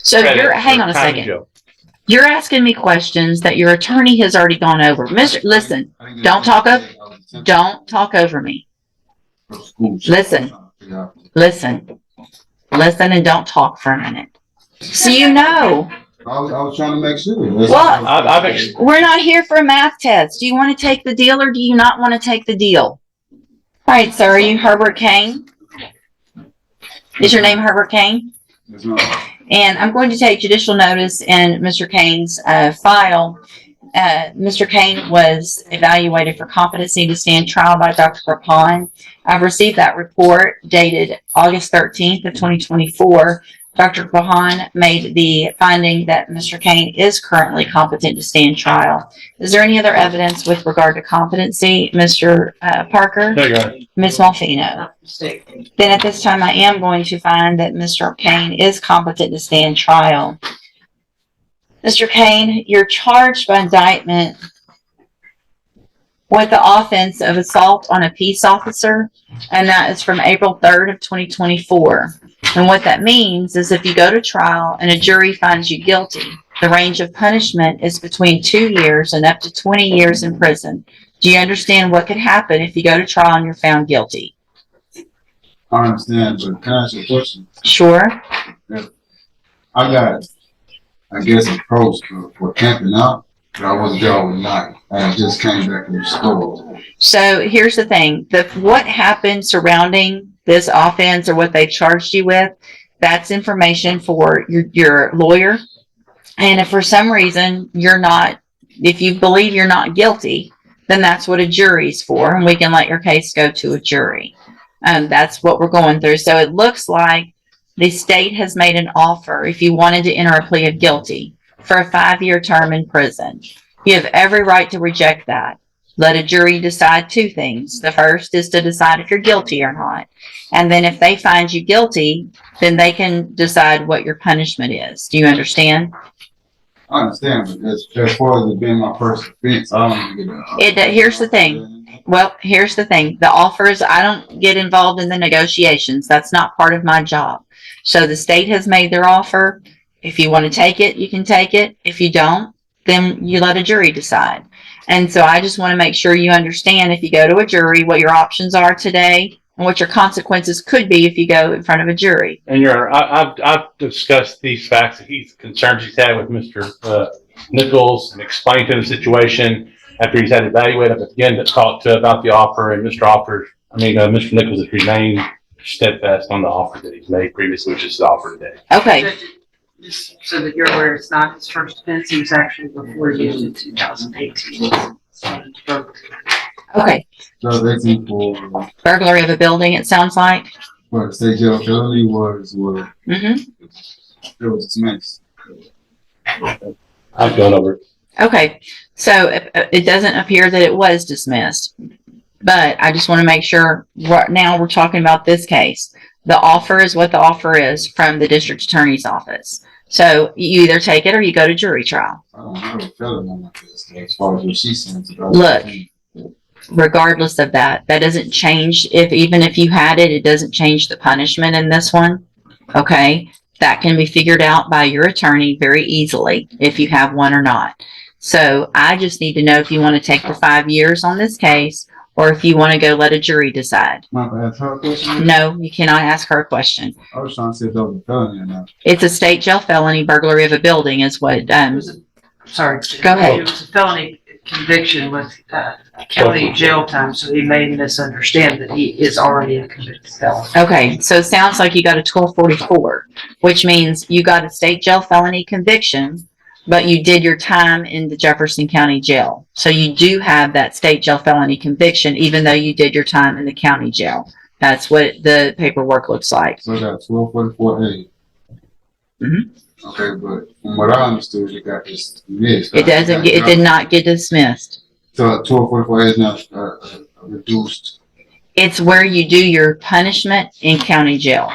So hang on a second. You're asking me questions that your attorney has already gone over. Listen, don't talk over me. Listen, and don't talk for a minute. So I was trying to make sure. We're not here for a math test. Do you want to take the deal or do you not want to take the deal? All right, sir. Are you Herbert Kane? Is your name Herbert Kane? Yes, ma'am. And I'm going to take judicial notice in Mr. Kane's file. Mr. Kane was evaluated for competency to stand trial by Dr. Rapon. I've received that report dated August 13th of 2024. Dr. Rapon made the finding that Mr. Kane is currently competent to stand trial. Is there any other evidence with regard to competency, Mr. Parker? No, Your Honor. Ms. Malfino? Then at this time, I am going to find that Mr. Kane is competent to stand trial. Mr. Kane, you're charged by indictment with the offense of assault on a peace officer, and that is from April 3rd of 2024. And what that means is if you go to trial and a jury finds you guilty, the range of punishment is between 2 years and up to 20 years in prison. Do you understand what could happen if you go to trial and you're found guilty? I understand, but can I ask you a question? Sure. I got, I guess, approached for camping out, but I wasn't there overnight. I just came back from the store. So here's the thing. What happened surrounding this offense or what they charged you with, that's information for your lawyer. And if for some reason if you believe you're not guilty, then that's what a jury's for, and we can let your case go to a jury. That's what we're going through. So it looks like the state has made an offer if you wanted to enter a plea of guilty for a 5-year term in prison. You have every right to reject that. Let a jury decide 2 things. The first is to decide if you're guilty or not. And then if they find you guilty, then they can decide what your punishment is. Do you understand? I understand, but as far as it being my first offense, I don't get it. Here's the thing. Well, here's the thing. The offers, I don't get involved in the negotiations. That's not part of my job. So the state has made their offer. If you want to take it, you can take it. If you don't, then you let a jury decide. And so I just want to make sure you understand if you go to a jury, what your options are today and what your consequences could be if you go in front of a jury. And Your Honor, I've discussed these facts, these concerns he's had with Mr. Nichols, and explained to him the situation after he's had evaluated. I've again talked about the offer, and Mr. Nichols has remained steadfast on the offer that he's made previously, which is the offer today. Okay. Just so that you're aware, it's not his first offense. He was actually before you in 2018. Okay. So that's for Burglary of a building, it sounds like. what state jail felony was what Mm-hmm. it was dismissed. I've gone over it. Okay. So it doesn't appear that it was dismissed. But I just want to make sure right now we're talking about this case. The offer is what the offer is from the district attorney's office. So you either take it or you go to jury trial. I don't have a felony on my case as far as what she said about Look, regardless of that, that doesn't change. Even if you had it, it doesn't change the punishment in this one. Okay. That can be figured out by your attorney very easily if you have one or not. So I just need to know if you want to take the 5 years on this case or if you want to go let a jury decide. Might I ask her a question? No, you cannot ask her a question. I was trying to see if that was a felony or not. It's a state jail felony. Burglary of a building is what, Sorry. Go ahead. It was a felony conviction with county jail time, so he may misunderstand that he is already a convicted felon. okay. So it sounds like you got a 1244, which means you got a state jail felony conviction, but you did your time in the Jefferson County Jail. So you do have that state jail felony conviction, even though you did your time in the county jail. That's what the paperwork looks like. So that 1244A. Mhm. Okay, but from what I understood, it got dismissed. It did not get dismissed. So 1244A is not reduced. It's where you do your punishment in county jail.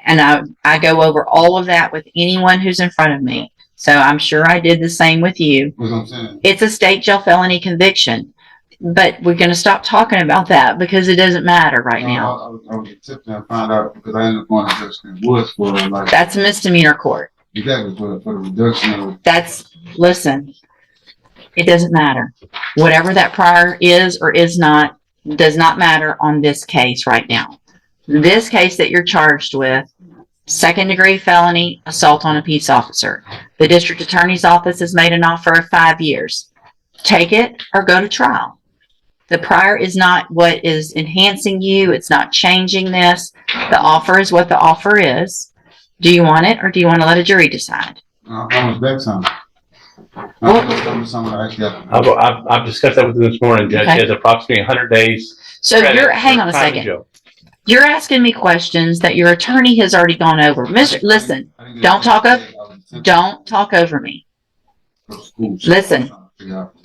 And I go over all of that with anyone who's in front of me. So I'm sure I did the same with you. What I'm saying. It's a state jail felony conviction. But we're going to stop talking about that because it doesn't matter right now. I was tipped and find out because I ended up going to Jefferson Woods for like. That's a misdemeanor court. Exactly, for the reduction of, Listen, it doesn't matter. Whatever that prior is or is not, does not matter on this case right now. This case that you're charged with, second degree felony, assault on a peace officer. The district attorney's office has made an offer of 5 years. Take it or go to trial. The prior is not what is enhancing you. It's not changing this. The offer is what the offer is. Do you want it or do you want to let a jury decide? how much back time? I've discussed that with him this morning, Judge. Okay. He has approximately 100 days. So credit hang for on a time in second. jail. You're asking me questions that your attorney has already gone over. Listen, don't talk over me. Listen.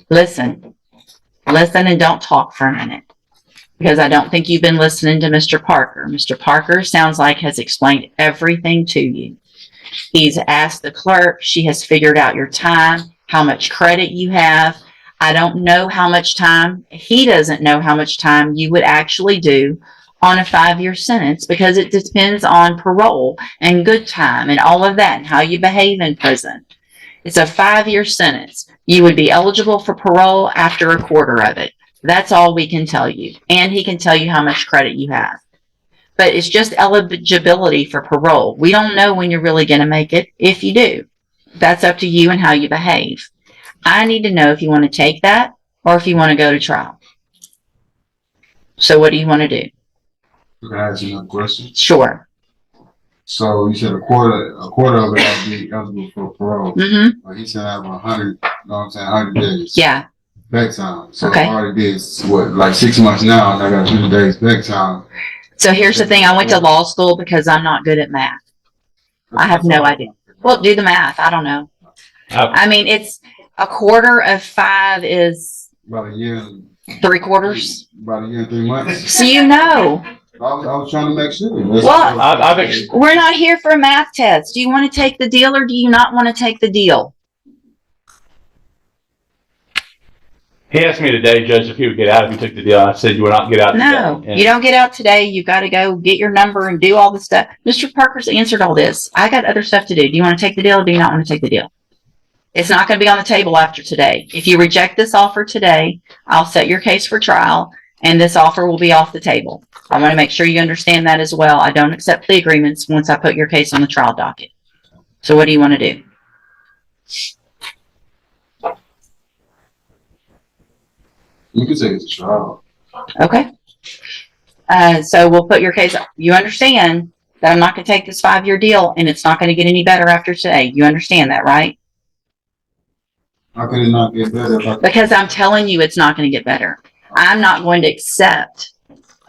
Listen and don't talk for a minute. Because I don't think you've been listening to Mr. Parker. Mr. Parker sounds like has explained everything to you. He's asked the clerk. She has figured out your time, how much credit you have. I don't know how much time. He doesn't know how much time you would actually do on a 5-year sentence because it depends on parole and good time and all of that and how you behave in prison. It's a 5-year sentence. You would be eligible for parole after a quarter of it. That's all we can tell you. And he can tell you how much credit you have. But it's just eligibility for parole. We don't know when you're really going to make it. If you do, that's up to you and how you behave. I need to know if you want to take that or if you want to go to trial. So what do you want to do? Can I ask you another question? Sure. So you said a quarter of it I'd be eligible for parole. Mm-hmm. But he said I have 100, you know what I'm saying, 100 days. Yeah. Back time. So Okay. I already did, like 6 months now, and I got 2 days back time. So here's the thing. I went to law school because I'm not good at math. I have no idea. Well, do the math. I don't know. I mean, it's a quarter of 5 is About a year and 3/4. about a year and 3 months. So you know. I was trying to make sure. Well, we're not here for a math test. Do you want to take the deal or do you not want to take the deal? He asked me today, Judge, if he would get out if he took the deal. I said you would not get out today. No, And you don't get out today. You got to go get your number and do all the stuff. Mr. Parker's answered all this. I got other stuff to do. Do you want to take the deal or do you not want to take the deal? It's not going to be on the table after today. If you reject this offer today, I'll set your case for trial and this offer will be off the table. I want to make sure you understand that as well. I don't accept plea agreements once I put your case on the trial docket. So what do you want to do? You can take it to trial. Okay. So we'll put your case. You understand that I'm not going to take this 5-year deal and it's not going to get any better after today. You understand that, right? How could it not get better if I Because I'm telling you it's not going to get better. I'm not going to accept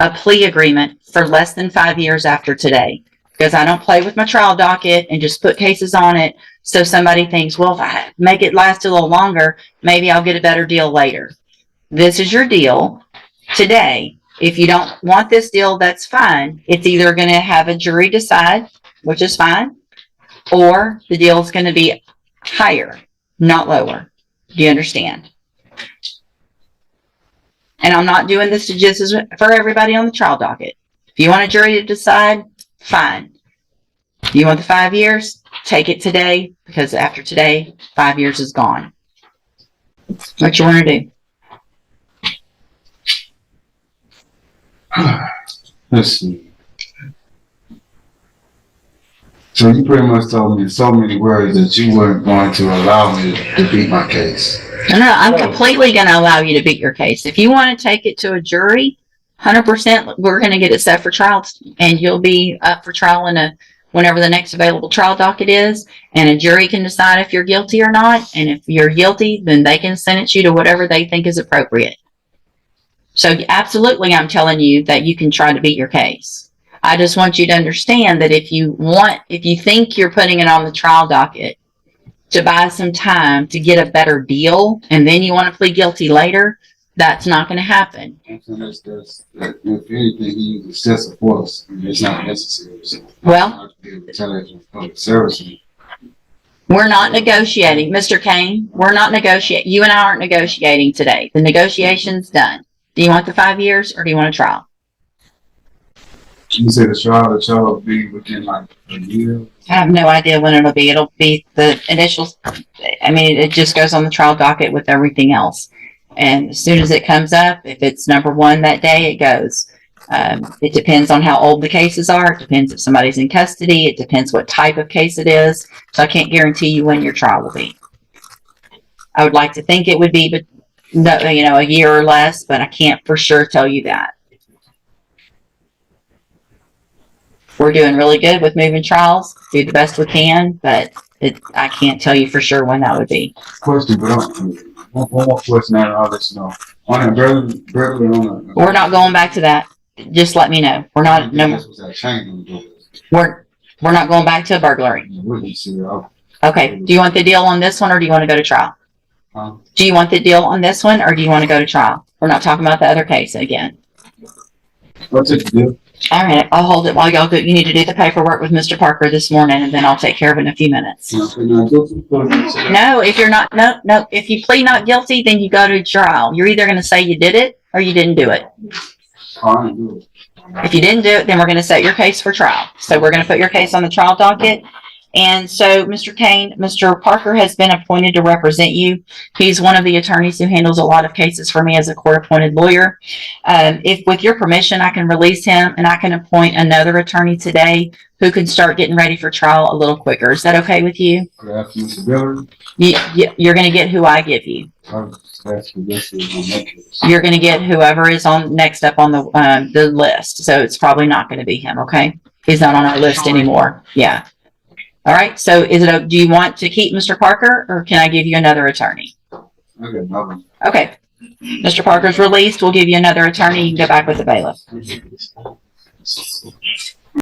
a plea agreement for less than 5 years after today because I don't play with my trial docket and just put cases on it so somebody thinks, well, if I make it last a little longer, maybe I'll get a better deal later. This is your deal today. If you don't want this deal, that's fine. It's either going to have a jury decide, which is fine, or the deal is going to be higher, not lower. Do you understand? And I'm not doing this to just for everybody on the trial docket. If you want a jury to decide, fine. You want the 5 years? Take it today, because after today, 5 years is gone. What you want to do? Let's see. So you pretty much told me in so many words that you weren't going to allow me to beat my case. No, I'm completely going to allow you to beat your case. If you want to take it to a jury, 100%, we're going to get it set for trial, and you'll be up for trial whenever the next available trial docket is, and a jury can decide if you're guilty or not, and if you're guilty, then they can sentence you to whatever they think is appropriate. So absolutely, I'm telling you that you can try to beat your case. I just want you to understand that if you think you're putting it on the trial docket to buy some time to get a better deal, and then you want to plead guilty later, that's not going to happen. If anything, he used excessive force, and it's not necessary. So Well, service. we're not negotiating. Mr. Kane, we're not negotiating. You and I aren't negotiating today. The negotiation's done. Do you want the 5 years or do you want a trial? You said the trial will be within like a year. I have no idea when it'll be. It'll be the initial, I mean, it just goes on the trial docket with everything else. And as soon as it comes up, if it's number one that day, it goes. It depends on how old the cases are. It depends if somebody's in custody. It depends what type of case it is. So I can't guarantee you when your trial will be. I would like to think it would be, but no, you know, a year or less, but I can't for sure tell you that. We're doing really good with moving trials, do the best we can, but I can't tell you for sure when that would be. Question, but one more question and I'll let you know. On that burglary on the. We're not going back to that. Just let me know. We're not, no, This was that chain on the door. we're not going back to a burglary. We can see it. Okay. Do you want the deal on this one or do you want to go to trial? Huh? Do you want the deal on this one or do you want to go to trial? We're not talking about the other case again. What's it do? All right. I'll hold it while y'all go. You need to do the paperwork with Mr. Parker this morning and then I'll take care of it in a few minutes. No, if you're not, no, if you plead not guilty, then you go to trial. You're either going to say you did it or you didn't do it. I do it. If you didn't do it, then we're going to set your case for trial. So we're going to put your case on the trial docket. And so, Mr. Kane, Mr. Parker has been appointed to represent you. He's one of the attorneys who handles a lot of cases for me as a court-appointed lawyer. If, with your permission, I can release him and I can appoint another attorney today who can start getting ready for trial a little quicker. Is that okay with you? Perhaps Mr. Dillard. You're going to get who I give you. You're going to get whoever is on next up on the list. So it's probably not going to be him. Okay, he's not on our list anymore. Yeah. All right. So do you want to keep Mr. Parker or can I give you another attorney? Okay, nothing. Okay. Mr. Parker's released. We'll give you another attorney. You can go back with the bailiff.